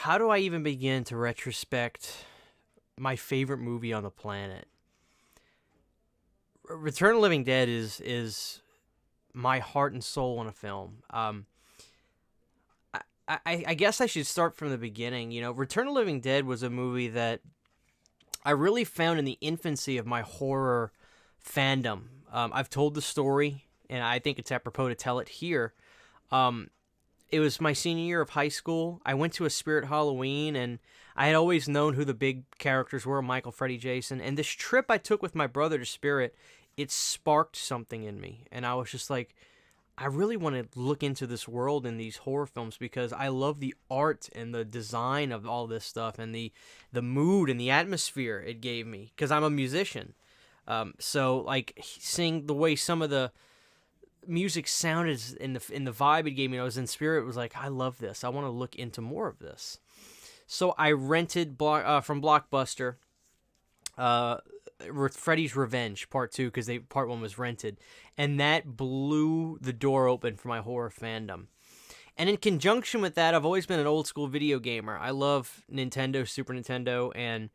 how do I even begin to retrospect my favorite movie on the planet? Return of the Living Dead is my heart and soul in a film. I guess I should start from the beginning. Return of the Living Dead was a movie that I really found in the infancy of my horror fandom. I've told the story, and I think it's apropos to tell it here. It was my senior year of high school. I went to a Spirit Halloween, and I had always known who the big characters were, Michael, Freddy, Jason. And this trip I took with my brother to Spirit, it sparked something in me. And I was just like, I really want to look into this world in these horror films because I love the art and the design of all this stuff and the mood and the atmosphere it gave me because I'm a musician. So like seeing the way some of the music sounded in the vibe it gave me, I was in Spirit. It was like, I love this. I want to look into more of this. So I rented from Blockbuster Freddy's Revenge Part 2 because Part 1 was rented, and that blew the door open for my horror fandom. And in conjunction with that, I've always been an old school video gamer. I love Nintendo, Super Nintendo, and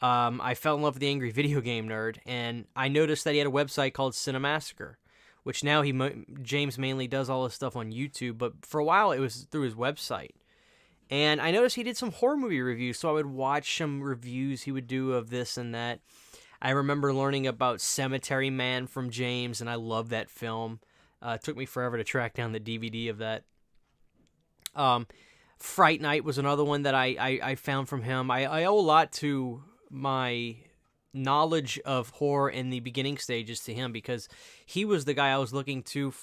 I fell in love with the Angry Video Game Nerd, and I noticed that he had a website called Cinemassacre, which now James mainly does all his stuff on YouTube, but for a while it was through his website. And I noticed he did some horror movie reviews, so I would watch some reviews he would do of this and that. I remember learning about Cemetery Man from James, and I love that film. It took me forever to track down the DVD of that. Fright Night was another one that I found from him. I owe a lot to my knowledge of horror in the beginning stages to him because he was the guy I was looking to,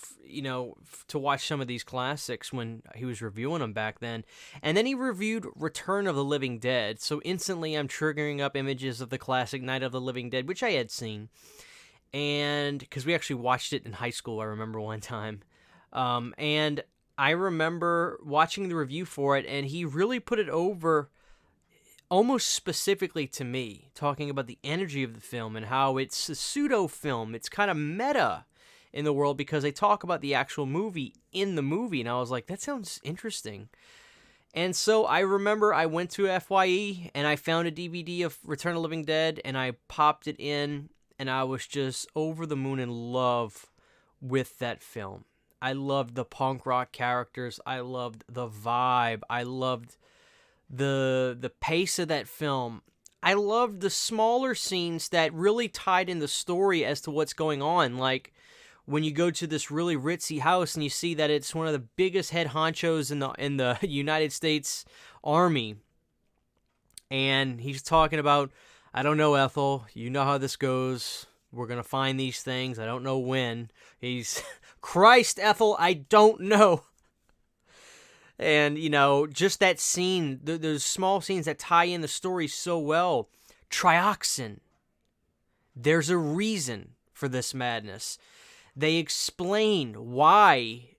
to watch some of these classics when he was reviewing them back then. And then he reviewed Return of the Living Dead. So instantly I'm triggering up images of the classic Night of the Living Dead, which I had seen. And because we actually watched it in high school, I remember one time. And I remember watching the review for it, and he really put it over almost specifically to me, talking about the energy of the film and how it's a pseudo film. It's kind of meta in the world because they talk about the actual movie in the movie. And I was like, that sounds interesting. And so I remember I went to FYE and I found a DVD of Return of the Living Dead and I popped it in and I was just over the moon in love with that film. I loved the punk rock characters. I loved the vibe. I loved the pace of that film. I loved the smaller scenes that really tied in the story as to what's going on. Like when you go to this really ritzy house and you see that it's one of the biggest head honchos in the United States Army, and he's talking about, I don't know, Ethel, you know how this goes. We're gonna find these things. I don't know when. He's Christ, Ethel, I don't know. And, just that scene, those small scenes that tie in the story so well. Trioxin. There's a reason for this madness. They explain why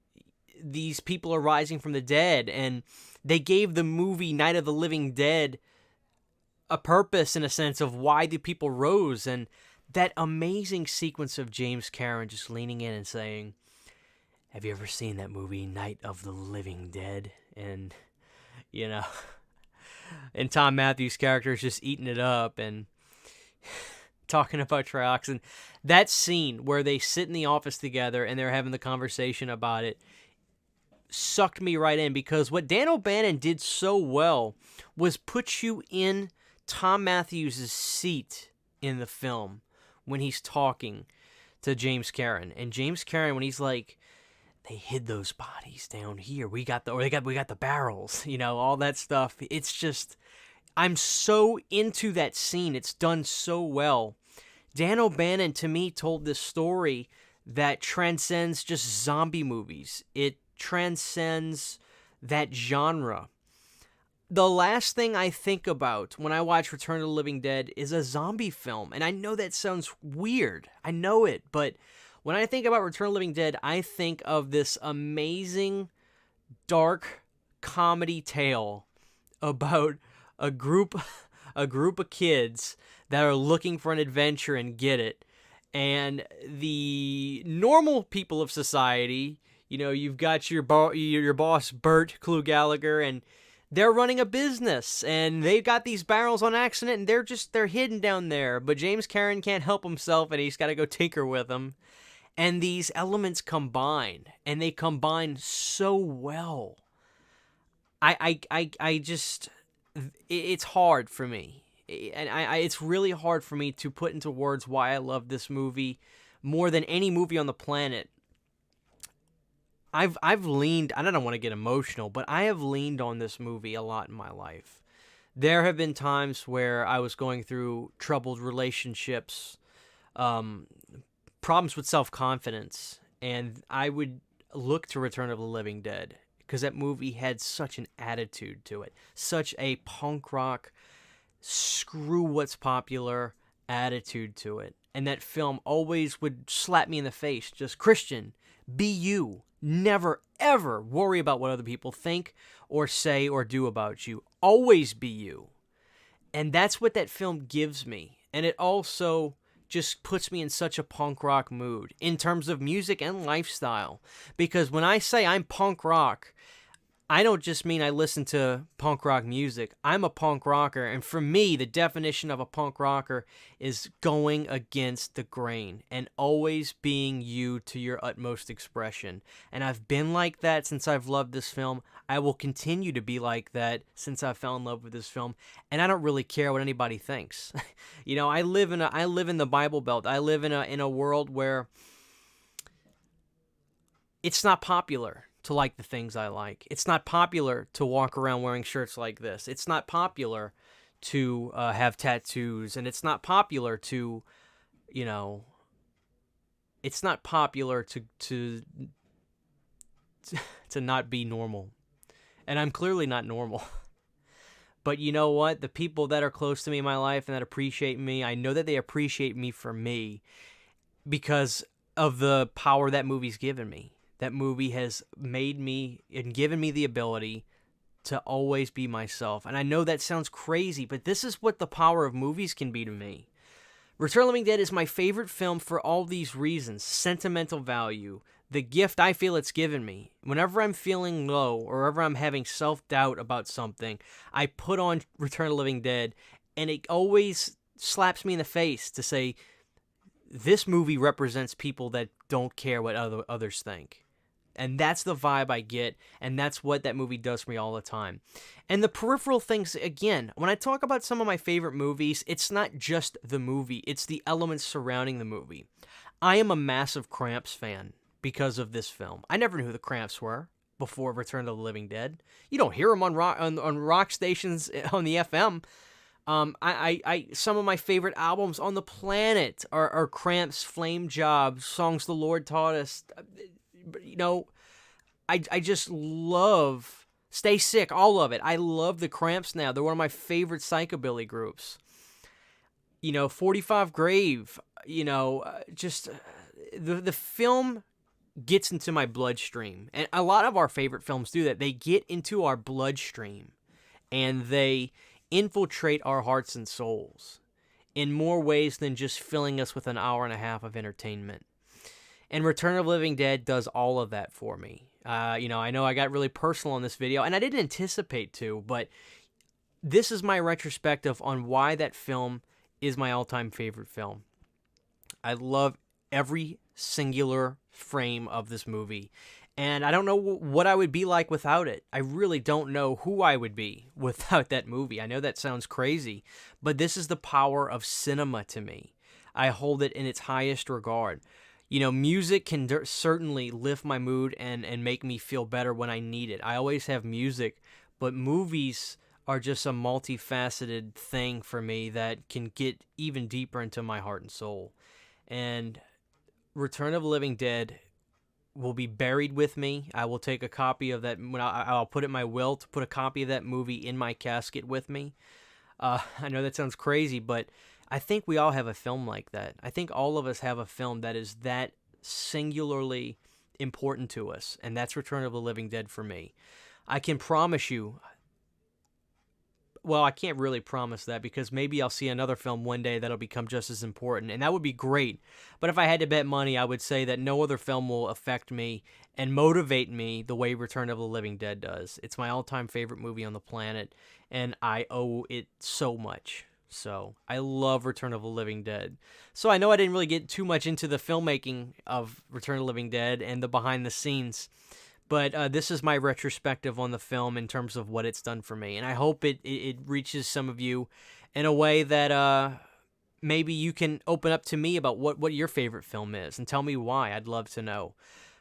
these people are rising from the dead, and they gave the movie Night of the Living Dead a purpose in a sense of why the people rose, and that amazing sequence of James Cameron just leaning in and saying, have you ever seen that movie, Night of the Living Dead? And, and Tom Matthews' character is just eating it up and talking about trioxin. That scene where they sit in the office together and they're having the conversation about it sucked me right in because what Dan O'Bannon did so well was put you in Tom Matthews' seat in the film when he's talking to James Cameron. And James Cameron, when he's like, they hid those bodies down here. We got the barrels, all that stuff. It's just, I'm so into that scene. It's done so well. Dan O'Bannon, to me, told this story that transcends just zombie movies. It transcends that genre. The last thing I think about when I watch Return of the Living Dead is a zombie film. And I know that sounds weird. I know it, but when I think about Return of the Living Dead, I think of this amazing, dark comedy tale about a group of kids that are looking for an adventure and get it. And the normal people of society, you've got your boss, Bert Clue Gallagher, and they're running a business and they've got these barrels on accident and they're hidden down there. But James Cameron can't help himself and he's got to go tinker with them. And these elements combine, and they combine so well. I just, it's hard for me. And it's really hard for me to put into words why I love this movie more than any movie on the planet. I've leaned, I don't want to get emotional, but I have leaned on this movie a lot in my life. There have been times where I was going through troubled relationships, problems with self-confidence, and I would look to Return of the Living Dead because that movie had such an attitude to it, such a punk rock, screw what's popular attitude to it. And that film always would slap me in the face, just, Christian, be you. Never, ever worry about what other people think or say or do about you. Always be you. And that's what that film gives me. And it also just puts me in such a punk rock mood in terms of music and lifestyle. Because when I say I'm punk rock, I don't just mean I listen to punk rock music. I'm a punk rocker, and for me, the definition of a punk rocker is going against the grain and always being you to your utmost expression. And I've been like that since I've loved this film. I will continue to be like that since I fell in love with this film, and I don't really care what anybody thinks. You know, I live in the Bible Belt. I live in a world where it's not popular to like the things I like. It's not popular to walk around wearing shirts like this. It's not popular to have tattoos, and it's not popular to, you know, it's not popular to not be normal. And I'm clearly not normal. But you know what? The people that are close to me in my life and that appreciate me, I know that they appreciate me for me because of the power that movie's given me. That movie has made me and given me the ability to always be myself. And I know that sounds crazy, but this is what the power of movies can be to me. Return of the Living Dead is my favorite film for all these reasons. Sentimental value, the gift I feel it's given me. Whenever I'm feeling low or whenever I'm having self-doubt about something, I put on Return of the Living Dead, and it always slaps me in the face to say, this movie represents people that don't care what others think. And that's the vibe I get, and that's what that movie does for me all the time. And the peripheral things, again, when I talk about some of my favorite movies, it's not just the movie, it's the elements surrounding the movie. I am a massive Cramps fan because of this film. I never knew who the Cramps were before Return of the Living Dead. You don't hear them on rock stations on the FM. Some of my favorite albums on the planet are Cramps, Flame Job, Songs the Lord Taught Us. You know, I just love Stay Sick, all of it. I love the Cramps now. They're one of my favorite psychobilly groups. You know, 45 Grave, you know, just the film gets into my bloodstream. And a lot of our favorite films do that. They get into our bloodstream and they infiltrate our hearts and souls in more ways than just filling us with an hour and a half of entertainment. And Return of the Living Dead does all of that for me. You know, I know I got really personal on this video, and I didn't anticipate to, but this is my retrospective on why that film is my all-time favorite film. I love every singular frame of this movie, and I don't know what I would be like without it. I really don't know who I would be without that movie. I know that sounds crazy, but this is the power of cinema to me. I hold it in its highest regard. You know, music can certainly lift my mood and make me feel better when I need it. I always have music, but movies are just a multifaceted thing for me that can get even deeper into my heart and soul. And Return of the Living Dead will be buried with me. I will take a copy of that. I'll put it in my will to put a copy of that movie in my casket with me. I know that sounds crazy, but I think we all have a film like that. I think all of us have a film that is that singularly important to us, and that's Return of the Living Dead for me. I can promise you, well, I can't really promise that because maybe I'll see another film one day that'll become just as important, and that would be great. But if I had to bet money, I would say that no other film will affect me and motivate me the way Return of the Living Dead does. It's my all-time favorite movie on the planet, and I owe it so much. So I love Return of the Living Dead. So I know I didn't really get too much into the filmmaking of Return of the Living Dead and the behind the scenes, but this is my retrospective on the film in terms of what it's done for me. And I hope it reaches some of you in a way that maybe you can open up to me about what your favorite film is and tell me why. I'd love to know.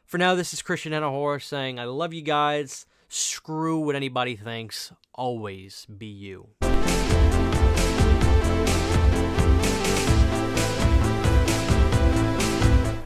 For now, this is Christian Horror saying I love you guys. Screw what anybody thinks. Always be you.